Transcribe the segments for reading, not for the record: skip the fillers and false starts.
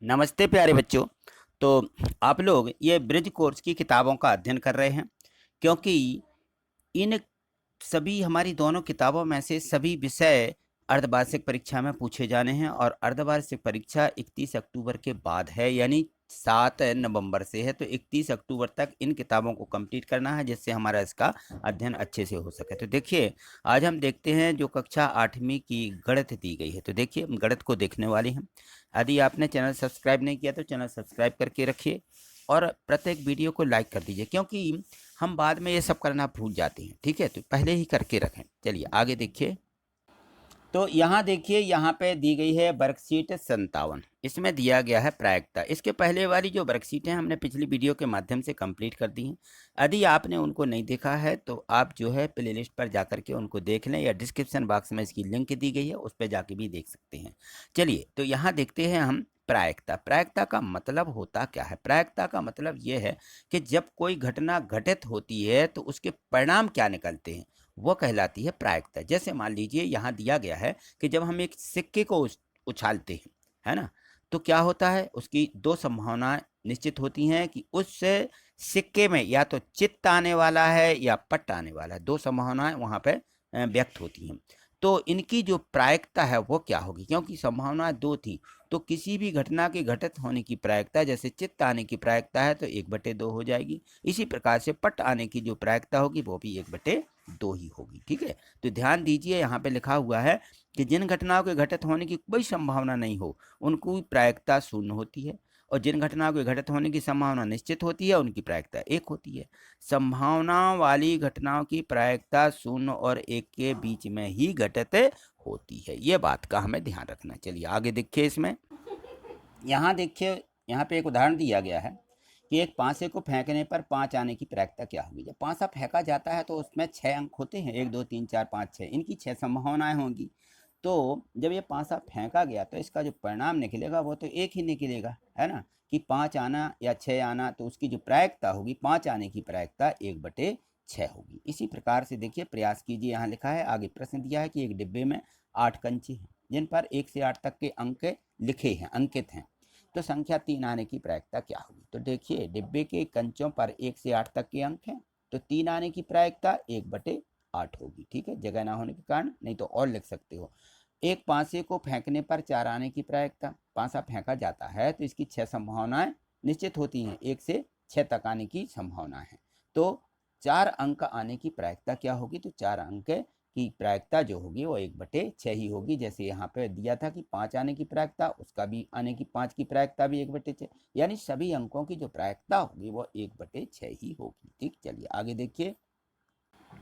नमस्ते प्यारे बच्चों। तो आप लोग ये ब्रिज कोर्स की किताबों का अध्ययन कर रहे हैं क्योंकि इन सभी हमारी दोनों किताबों में से सभी विषय अर्धवार्षिक परीक्षा में पूछे जाने हैं और अर्धवार्षिक परीक्षा 31 अक्टूबर के बाद है, यानी 7 नवंबर से है। तो 31 अक्टूबर तक इन किताबों को कंप्लीट करना है जिससे हमारा इसका अध्ययन अच्छे से हो सके। तो देखिए, आज हम देखते हैं जो कक्षा 8वीं की गणित दी गई है। तो देखिए, हम गणित को देखने वाले हैं। यदि आपने चैनल सब्सक्राइब नहीं किया तो चैनल सब्सक्राइब करके रखिए और प्रत्येक वीडियो को लाइक कर दीजिए, क्योंकि हम बाद में ये सब करना भूल जाते हैं। ठीक है, तो पहले ही करके रखें। चलिए आगे देखिए। तो यहाँ देखिए, यहाँ पे दी गई है वर्कशीट 57। इसमें दिया गया है प्रायिकता। इसके पहले वाली जो वर्कशीट है हमने पिछली वीडियो के माध्यम से कंप्लीट कर दी हैं। यदि आपने उनको नहीं देखा है तो आप जो है प्लेलिस्ट पर जाकर के उनको देख लें, या डिस्क्रिप्शन बॉक्स में इसकी लिंक दी गई है, उस पर जाके भी देख सकते हैं। चलिए, तो यहाँ देखते हैं हम प्रायिकता। प्रायिकता का मतलब होता क्या है? प्रायिकता का मतलब ये है कि जब कोई घटना घटित होती है तो उसके परिणाम क्या निकलते हैं, वो कहलाती है प्रायिकता। जैसे मान लीजिए यहाँ दिया गया है कि जब हम एक सिक्के को उछालते हैं, है ना, तो क्या होता है, उसकी दो संभावनाएं निश्चित होती हैं कि उस सिक्के में या तो चित्त आने वाला है या पट्ट आने वाला है। दो संभावनाएं वहाँ पे व्यक्त होती हैं। तो इनकी जो प्रायिकता है वो क्या होगी, क्योंकि संभावनाएं दो थी, तो किसी भी घटना के घटित होने की प्रायिकता, जैसे चित्त आने की प्रायिकता है तो 1/2 हो जाएगी। इसी प्रकार से पट्ट आने की जो प्रायिकता होगी वो भी 1/2 ही होगी। ठीक है, तो ध्यान दीजिए, यहाँ पे लिखा हुआ है कि जिन घटनाओं के घटित होने की कोई संभावना नहीं हो उनको प्रायिकता 0 होती है, और जिन घटनाओं के घटित होने की संभावना निश्चित होती है उनकी प्रायिकता 1 होती है। संभावना वाली घटनाओं की प्रायिकता 0 और 1 के बीच में ही घटित होती है। ये बात का हमें ध्यान रखना। चलिए आगे देखिए। इसमें यहाँ देखिए, यहाँ पे एक उदाहरण दिया गया है कि एक पासे को फेंकने पर 5 आने की प्रायिकता क्या होगी। जब पासा फेंका जाता है तो उसमें 6 अंक होते हैं, 1 2 3 4 5 6, इनकी 6 संभावनाएं होंगी। तो जब ये पासा फेंका गया तो इसका जो परिणाम निकलेगा वो तो एक ही निकलेगा, है ना, कि 5 आना या 6 आना। तो उसकी जो प्रायिकता होगी, 5 आने की प्रायिकता 1/6 होगी। इसी प्रकार से देखिए, प्रयास कीजिए। यहाँ लिखा है, आगे प्रश्न दिया है कि एक डिब्बे में 8 कंचे हैं जिन पर 1 से 8 तक के अंक लिखे हैं, अंकित हैं। तो संख्या 3 आने की प्रायिकता क्या होगी? तो देखिए, डिब्बे के कंचों पर 1 से 8 तक के अंक हैं, तो 3 आने की प्रायिकता 1/8 होगी। ठीक है, जगह ना होने के कारण, नहीं तो और लिख सकते हो। एक पासे को फेंकने पर 4 आने की प्रायिकता। पासा फेंका जाता है तो इसकी 6 संभावनाएं निश्चित होती हैं, 1 से 6 तक आने की संभावना है। तो 4 अंक आने की प्रायिकता क्या होगी? तो 4 अंक की प्रायिकता जो होगी वो 1/6 ही होगी। जैसे यहाँ पे दिया था कि 5 आने की प्रायिकता, उसका भी आने की 5 की प्रायिकता भी 1/6, यानी सभी अंकों की जो प्रायिकता होगी वो 1/6 ही होगी। ठीक, चलिए आगे देखिए।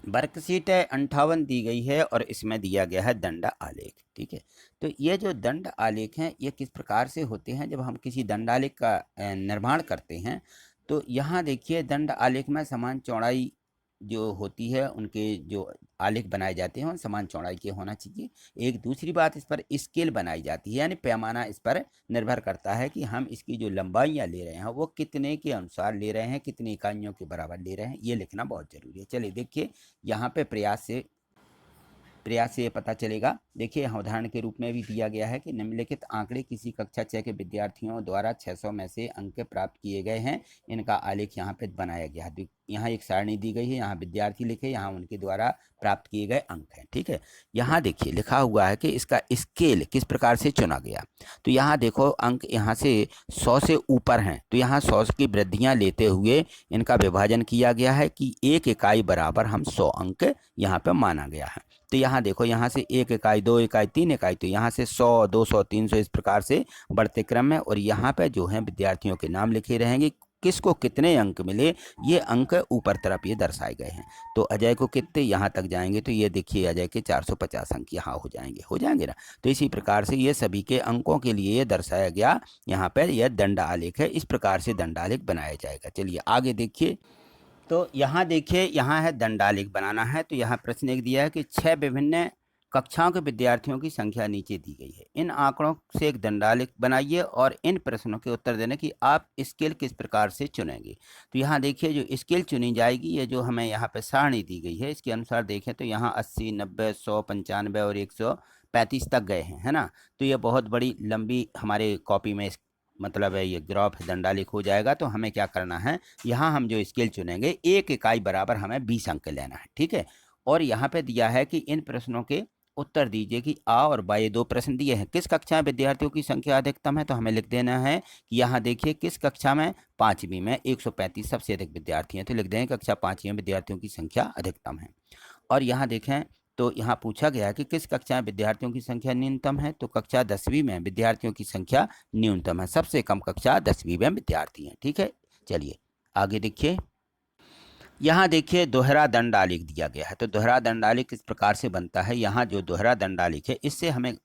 वर्कशीट 58 दी गई है और इसमें दिया गया है दंड आलेख। ठीक है, तो ये जो दंड आलेख हैं ये किस प्रकार से होते हैं? जब हम किसी दंड आलेख का निर्माण करते हैं तो यहाँ देखिए, दंड आलेख में समान चौड़ाई जो होती है, उनके जो आलेख बनाए जाते हैं समान चौड़ाई के होना चाहिए। एक दूसरी बात, इस पर स्केल बनाई जाती है, यानी पैमाना इस पर निर्भर करता है कि हम इसकी जो लंबाइयाँ ले रहे हैं वो कितने के अनुसार ले रहे हैं, कितनी इकाइयों के बराबर ले रहे हैं, ये लिखना बहुत ज़रूरी है। चलिए देखिए, यहाँ पे प्रयास से ये पता चलेगा। देखिए, यहाँ उदाहरण के रूप में भी दिया गया है कि निम्नलिखित आंकड़े किसी कक्षा 6 के विद्यार्थियों द्वारा 600 में से अंक प्राप्त किए गए हैं, इनका आलेख यहाँ पे बनाया गया है। यहाँ एक सारणी दी गई है, यहाँ विद्यार्थी लिखे, यहाँ उनके द्वारा प्राप्त किए गए अंक हैं। ठीक है, यहाँ देखिए लिखा हुआ है कि इसका स्केल किस प्रकार से चुना गया। तो यहाँ देखो, अंक यहाँ से 100 से ऊपर हैं तो यहाँ 100 की वृद्धियाँ लेते हुए इनका विभाजन किया गया है कि 1 इकाई बराबर हम 100 अंक यहाँ पे माना गया है। तो यहाँ देखो, यहाँ से 1 इकाई, 2 इकाई, 3 इकाई, तो यहाँ से 100 200 300 इस प्रकार से बढ़ते क्रम में। और यहाँ पे जो है विद्यार्थियों के नाम लिखे रहेंगे, किसको कितने अंक मिले, ये अंक ऊपर तरफ ये दर्शाए गए हैं। तो अजय को कितने, यहाँ तक जाएंगे तो ये देखिए अजय के 450 अंक यहाँ हो जाएंगे ना। तो इसी प्रकार से ये सभी के अंकों के लिए ये दर्शाया गया, यहाँ पर यह दंड आलेख है। इस प्रकार से दंड आलेख बनाया जाएगा। चलिए आगे देखिए। तो यहाँ देखिए, यहाँ है दंडालेख बनाना है। तो यहाँ प्रश्न एक दिया है कि 6 विभिन्न कक्षाओं के विद्यार्थियों की संख्या नीचे दी गई है, इन आंकड़ों से एक दंडालेख बनाइए और इन प्रश्नों के उत्तर देने की आप स्केल किस प्रकार से चुनेंगे। तो यहाँ देखिए, जो स्केल चुनी जाएगी, ये जो हमें यहाँ पे सारणी दी गई है इसके अनुसार देखें तो यहाँ 80 90 100 95 और 135 तक गए हैं, है ना। तो ये बहुत बड़ी लंबी हमारे कॉपी में मतलब है ये ग्राफ दंडालेख हो जाएगा। तो हमें क्या करना है, यहाँ हम जो स्केल चुनेंगे 1 इकाई बराबर हमें 20 अंक लेना है, ठीक है। और यहाँ पे दिया है कि इन प्रश्नों के उत्तर दीजिए कि आ और बा, ये 2 प्रश्न दिए हैं। किस कक्षा में विद्यार्थियों की संख्या अधिकतम है, तो हमें लिख देना है कि यहाँ देखिए किस कक्षा में, 5वीं में 135 सबसे अधिक विद्यार्थी हैं, तो लिख देंगे कक्षा 5वीं में विद्यार्थियों की संख्या अधिकतम है। और यहाँ देखें तो यहाँ पूछा गया है कि किस कक्षा में विद्यार्थियों की संख्या न्यूनतम है, तो कक्षा 10वीं में विद्यार्थियों की संख्या न्यूनतम है, सबसे कम कक्षा 10वीं में विद्यार्थी हैं, ठीक है। चलिए आगे देखिए, यहाँ देखिए दोहरा दंडालेख दिया गया है। तो दोहरा दंडालेख किस प्रकार से बनता है, यहाँ जो दोहरा दंडालेख है इससे हमें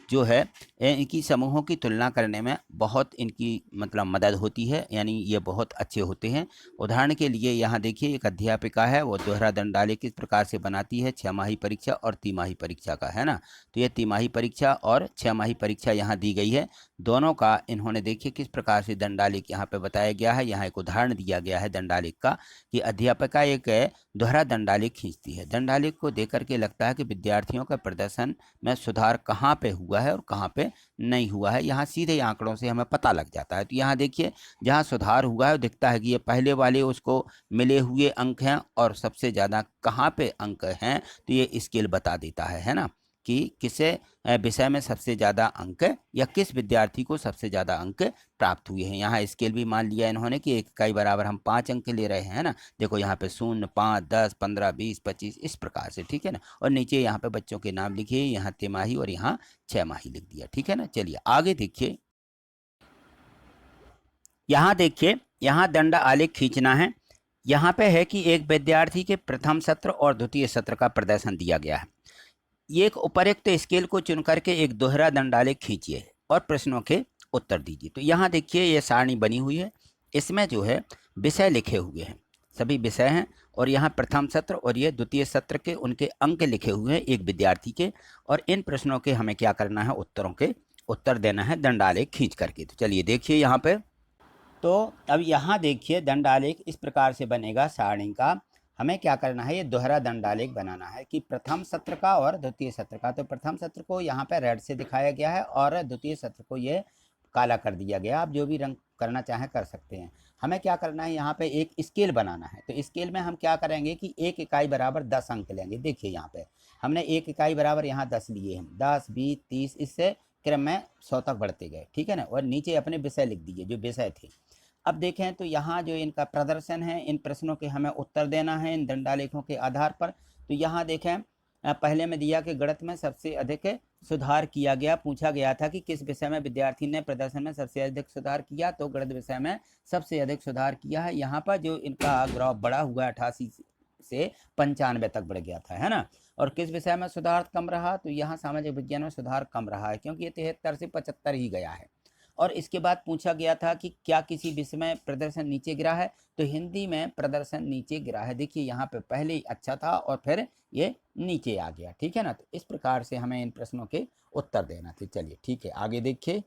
जो है इनकी समूहों की तुलना करने में बहुत इनकी मतलब मदद होती है, यानी ये बहुत अच्छे होते हैं। उदाहरण के लिए यहाँ देखिए एक अध्यापिका है, वो दोहरा दंडालेख किस प्रकार से बनाती है, 6 परीक्षा और तिमाही परीक्षा का, है ना। तो ये तिमाही परीक्षा और 6 परीक्षा यहाँ दी गई है, दोनों का इन्होंने देखिए किस प्रकार से दंडालेख यहाँ पे बताया गया है। यहाँ एक उदाहरण दिया गया है दंडालेख का कि अध्यापिका एक दोहरा दंडालेख खींचती है। दंडालेख को देख करके लगता है कि विद्यार्थियों का प्रदर्शन में सुधार कहाँ पे हुआ है और कहाँ पे नहीं हुआ है, यहाँ सीधे आंकड़ों से हमें पता लग जाता है। तो यहाँ देखिए जहाँ सुधार हुआ है दिखता है कि ये पहले वाले उसको मिले हुए अंक हैं और सबसे ज़्यादा कहाँ पे अंक हैं, तो ये स्केल बता देता है ना, कि किसे विषय में सबसे ज़्यादा अंक या किस विद्यार्थी को सबसे ज़्यादा अंक प्राप्त हुए हैं। यहाँ स्केल भी मान लिया इन्होंने कि 1 इकाई बराबर हम 5 अंक ले रहे हैं ना। देखो यहाँ पे 0, 5, 10, 15, 20, 25 इस प्रकार से, ठीक है ना। और नीचे यहाँ पे बच्चों के नाम लिखिए, यहाँ तिमाही और यहाँ 6 लिख दिया, ठीक है ना। चलिए आगे देखिए, यहाँ देखिए यहाँ दंड आलेख खींचना है। यहाँ पे है कि एक विद्यार्थी के प्रथम सत्र और द्वितीय सत्र का प्रदर्शन दिया गया है। ये एक उपर्युक्त स्केल को चुन करके एक दोहरा दंडालेख खींचिए और प्रश्नों के उत्तर दीजिए। तो यहाँ देखिए ये सारणी बनी हुई है, इसमें जो है विषय लिखे हुए हैं, सभी विषय हैं, और यहाँ प्रथम सत्र और ये द्वितीय सत्र के उनके अंक लिखे हुए हैं एक विद्यार्थी के। और इन प्रश्नों के हमें क्या करना है, उत्तरों के उत्तर देना है दंडालेख खींच करके। तो चलिए देखिए यहाँ पे, तो अब यहाँ देखिए दंडालेख इस प्रकार से बनेगा सारणी का। हमें क्या करना है, ये दोहरा दंडालेख बनाना है कि प्रथम सत्र का और द्वितीय सत्र का। तो प्रथम सत्र को यहाँ पे रेड से दिखाया गया है और द्वितीय सत्र को ये काला कर दिया गया। आप जो भी रंग करना चाहें कर सकते हैं। हमें क्या करना है, यहाँ पे एक स्केल बनाना है। तो स्केल में हम क्या करेंगे कि 1 इकाई बराबर 10 अंक लेंगे। देखिए यहाँ पे हमने 1 इकाई बराबर यहाँ 10 लिए हैं, 10, 20, 30, इससे क्रम में 100 तक बढ़ते गए, ठीक है ना। और नीचे अपने विषय लिख दीजिए जो विषय थे। अब देखें तो यहाँ जो इनका प्रदर्शन है, इन प्रश्नों के हमें उत्तर देना है इन दंडालेखों के आधार पर। तो यहाँ देखें पहले में दिया कि गणित में सबसे अधिक सुधार किया गया। पूछा गया था कि किस विषय में विद्यार्थी ने प्रदर्शन में सबसे अधिक सुधार किया, तो गणित विषय में सबसे अधिक सुधार किया है। यहाँ पर जो इनका ग्राफ बढ़ा हुआ है 88 से 95 तक बढ़ गया था, है ना। और किस विषय में सुधार कम रहा, तो यहाँ सामाजिक विज्ञान में सुधार कम रहा है, क्योंकि ये 73 से 75 ही गया है। और इसके बाद पूछा गया था कि क्या किसी विषय में प्रदर्शन नीचे गिरा है, तो हिंदी में प्रदर्शन नीचे गिरा है। देखिए यहाँ पे पहले ही अच्छा था और फिर ये नीचे आ गया, ठीक है ना। तो इस प्रकार से हमें इन प्रश्नों के उत्तर देना थे। चलिए ठीक है आगे देखिए,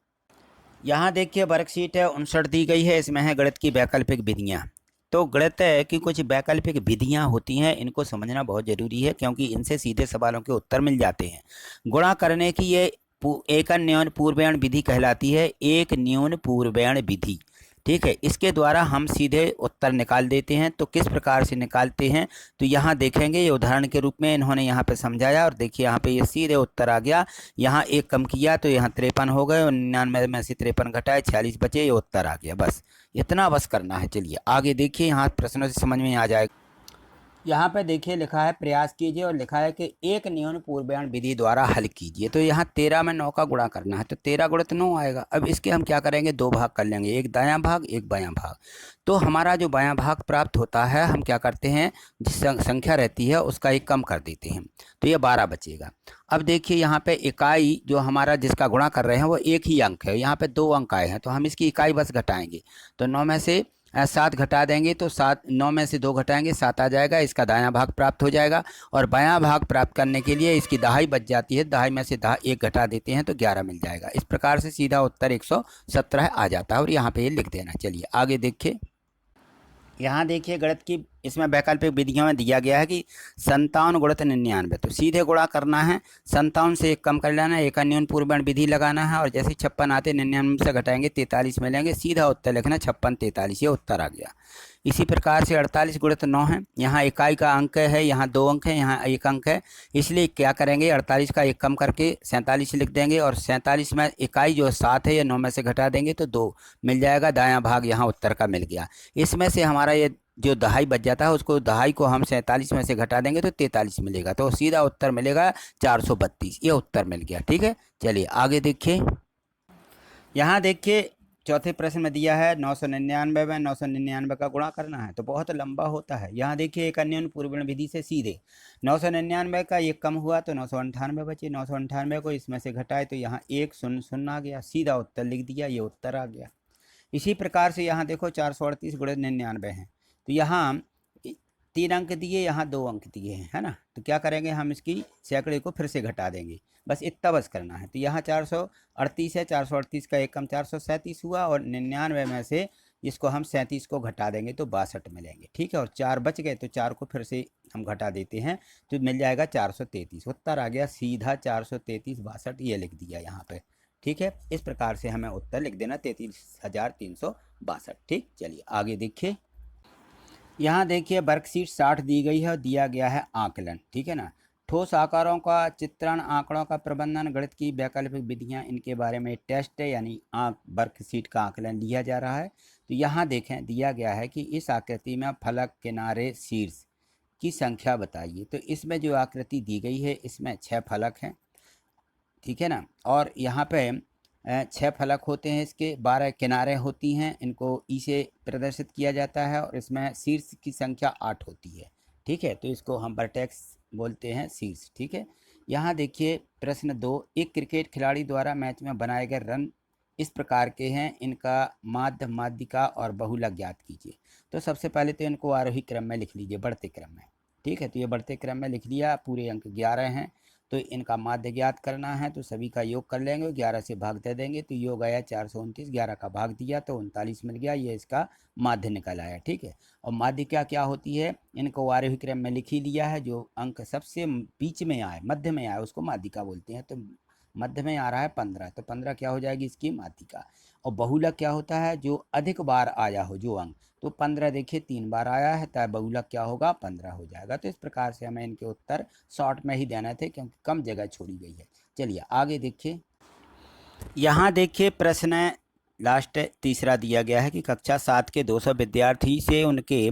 यहाँ देखिए वर्कशीट है 59 दी गई है, इसमें है गणित की वैकल्पिक विधियाँ। तो गणित है कि कुछ वैकल्पिक विधियाँ होती हैं, इनको समझना बहुत ज़रूरी है, क्योंकि इनसे सीधे सवालों के उत्तर मिल जाते हैं। गुणा करने की ये एक न्यून पूर्वायन विधि कहलाती है, एक न्यून पूर्वायन विधि, ठीक है। इसके द्वारा हम सीधे उत्तर निकाल देते हैं। तो किस प्रकार से निकालते हैं, तो यहाँ देखेंगे, ये उदाहरण के रूप में इन्होंने यहाँ पे समझाया। और देखिए यहाँ पे ये सीधे उत्तर आ गया। यहाँ 1 कम किया तो यहाँ 53 हो गए, और 99 में से 53 घटाए 46 बचे, ये उत्तर आ गया। बस इतना बस करना है। चलिए आगे देखिए, यहाँ प्रश्नों से समझ में आ जाएगा। यहाँ पे देखिए लिखा है प्रयास कीजिए, और लिखा है कि एक न्यून पूर्वायन विधि द्वारा हल कीजिए। तो यहाँ 13 में 9 का गुणा करना है, तो 13 गुणित 9 आएगा। अब इसके हम क्या करेंगे, 2 भाग कर लेंगे, एक दायां भाग एक बायां भाग। तो हमारा जो बायां भाग प्राप्त होता है, हम क्या करते हैं, जिस संख्या रहती है उसका 1 कम कर देते हैं, तो ये 12 बचेगा। अब देखिए यहाँ पे इकाई जो हमारा जिसका गुणा कर रहे हैं वो 1 ही अंक है, यहाँ पे 2 अंक आए हैं, तो हम इसकी इकाई बस घटाएंगे। तो 9 में से 7 घटा देंगे, तो 9 में से 2 घटाएंगे 7 आ जाएगा, इसका दायां भाग प्राप्त हो जाएगा। और बायां भाग प्राप्त करने के लिए इसकी दहाई बच जाती है, दहाई में से 1 घटा देते हैं तो 11 मिल जाएगा। इस प्रकार से सीधा उत्तर 117 आ जाता है, और यहाँ पे ये लिख देना। चलिए आगे देखिए, यहाँ देखिए गणित की इसमें वैकल्पिक विधियों में दिया गया है कि 57 गुणित 99, तो सीधे गुणा करना है, 57 से 1 कम कर लेना है, एक अन्योन पूर्वण विधि लगाना है और जैसे 56 आते 99 से घटाएंगे 43 मिलेंगे, सीधा उत्तर लिखना 56 43, ये उत्तर आ गया। इसी प्रकार से 48 गुणित 9 है, यहाँ इकाई का अंक है, यहाँ 2 अंक है, यहाँ 1 अंक है, इसलिए क्या करेंगे 48 का 1 कम करके 47 लिख देंगे और 47 में इकाई जो 7 है ये 9 में से घटा देंगे तो 2 मिल जाएगा, दायां भाग यहाँ उत्तर का मिल गया। इसमें से हमारा ये जो दहाई बच जाता है उसको दहाई को हम 47 में से घटा देंगे तो 43 मिलेगा, तो सीधा उत्तर मिलेगा 432, ये उत्तर मिल गया। ठीक है, चलिए आगे देखिए। यहाँ देखिए चौथे प्रश्न में दिया है 999 में 999 का गुणा करना है, तो बहुत लंबा होता है। यहाँ देखिए एक अन्योन पूर्वण विधि से सीधे 999 का 1 कम हुआ तो 998 बचे, 998 को इसमें से घटाए तो यहाँ 1 0 0 आ गया, सीधा उत्तर लिख दिया, ये उत्तर आ गया। इसी प्रकार से यहाँ देखो 438 गुणित 99 है, तो यहाँ 3 अंक दिए, यहाँ 2 अंक दिए हैं, है ना, तो क्या करेंगे हम इसकी सैकड़े को फिर से घटा देंगे, बस इतना बस करना है। तो यहाँ 438 है, 438 का 1 कम 437 हुआ और 99 में से इसको हम 37 को घटा देंगे तो 62 मिलेंगे। ठीक है, और 4 बच गए तो 4 को फिर से हम घटा देते हैं तो मिल जाएगा 433, उत्तर आ गया सीधा 433 62, ये लिख दिया यहाँ पे। ठीक है, इस प्रकार से हमें उत्तर लिख देना 33,362। ठीक, चलिए आगे देखिए। यहाँ देखिए वर्कशीट 60 दी गई है और दिया गया है आकलन। ठीक है ना, ठोस आकारों का चित्रण, आंकड़ों का प्रबंधन, गणित की वैकल्पिक विधियाँ, इनके बारे में टेस्ट है यानी वर्कशीट का आकलन लिया जा रहा है। तो यहाँ देखें दिया गया है कि इस आकृति में फलक, किनारे, शीर्ष की संख्या बताइए। तो इसमें जो आकृति दी गई है इसमें 6 फलक हैं, ठीक है ना, और यहाँ पे 6 फलक होते हैं, इसके 12 किनारे होती हैं, इनको ई से प्रदर्शित किया जाता है और इसमें शीर्ष की संख्या 8 होती है। ठीक है, तो इसको हम वर्टेक्स बोलते हैं शीर्ष। ठीक है, यहाँ देखिए प्रश्न 2, एक क्रिकेट खिलाड़ी द्वारा मैच में बनाए गए रन इस प्रकार के हैं, इनका माध्य, माध्यिका और बहुलक ज्ञात कीजिए। तो सबसे पहले तो इनको आरोही क्रम में लिख लीजिए, बढ़ते क्रम में। ठीक है, तो ये बढ़ते क्रम में लिख लिया, पूरे अंक 11 हैं, तो इनका माध्य ज्ञात करना है, तो सभी का योग कर लेंगे, 11 से भाग दे देंगे तो योग आया 429, 11 का भाग दिया तो 39 मिल गया, ये इसका माध्य निकल आया। ठीक है, और माध्यिका क्या होती है, इनको आरोही क्रम में लिख ही लिया है, जो अंक सबसे बीच में आए, मध्य में आए उसको माध्यिका बोलते हैं। तो मध्य में आ रहा है 15, तो 15 क्या हो जाएगी इसकी माध्यिका। और बहुलक क्या होता है, जो अधिक बार आया हो जो अंक, तो 15 देखिए 3 बार आया है, तब बहुलक क्या होगा 15 हो जाएगा। तो इस प्रकार से हमें इनके उत्तर शॉर्ट में ही देना थे क्योंकि कम जगह छोड़ी गई है। चलिए आगे देखिए। यहाँ देखिए प्रश्न लास्ट तीसरा दिया गया है कि कक्षा 7 के 200 विद्यार्थी से उनके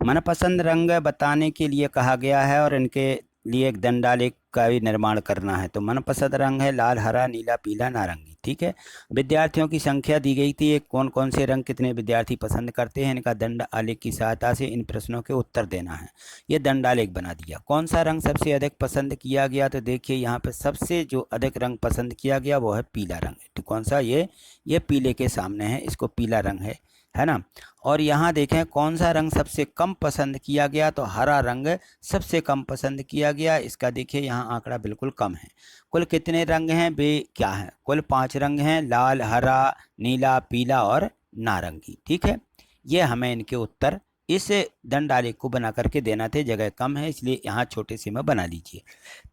मनपसंद रंग बताने के लिए कहा गया है और इनके लिए एक दंडालेख का भी निर्माण करना है। तो मनपसंद रंग है लाल, हरा, नीला, पीला, नारंगी। ठीक है, विद्यार्थियों की संख्या दी गई थी, कौन कौन से रंग कितने विद्यार्थी पसंद करते हैं, इनका दंड आलेख की सहायता से इन प्रश्नों के उत्तर देना है। ये दंडालेख बना दिया। कौन सा रंग सबसे अधिक पसंद किया गया, तो देखिए यहाँ पे सबसे जो अधिक रंग पसंद किया गया वो है पीला रंग। तो कौन सा, ये पीले के सामने है, इसको पीला रंग है ना। और यहाँ देखें कौन सा रंग सबसे कम पसंद किया गया, तो हरा रंग सबसे कम पसंद किया गया। इसका देखिए यहाँ आंकड़ा बिल्कुल कम है। कुल कितने रंग हैं वे क्या हैं, कुल 5 रंग हैं, लाल, हरा, नीला, पीला और नारंगी। ठीक है, ये हमें इनके उत्तर इस दंडालेख को बना करके देना थे, जगह कम है इसलिए यहाँ छोटे से में बना लीजिए।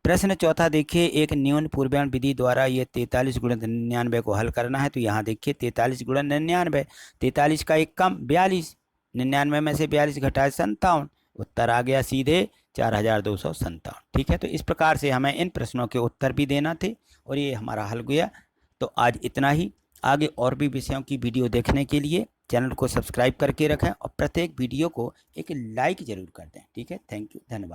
प्रश्न चौथा देखिए, एक न्यून पूर्वायन विधि द्वारा ये 43 गुणित 99 को हल करना है। तो यहाँ देखिए 43 गुणित 99, 43 का 1 कम 42, 99 में से 42 घटाए 57, उत्तर आ गया सीधे 4257। ठीक है, तो इस प्रकार से हमें इन प्रश्नों के उत्तर भी देना थे और ये हमारा हल गया। तो आज इतना ही, आगे और भी विषयों की वीडियो देखने के लिए चैनल को सब्सक्राइब करके रखें और प्रत्येक वीडियो को एक लाइक जरूर कर दें। ठीक है, थैंक यू, धन्यवाद।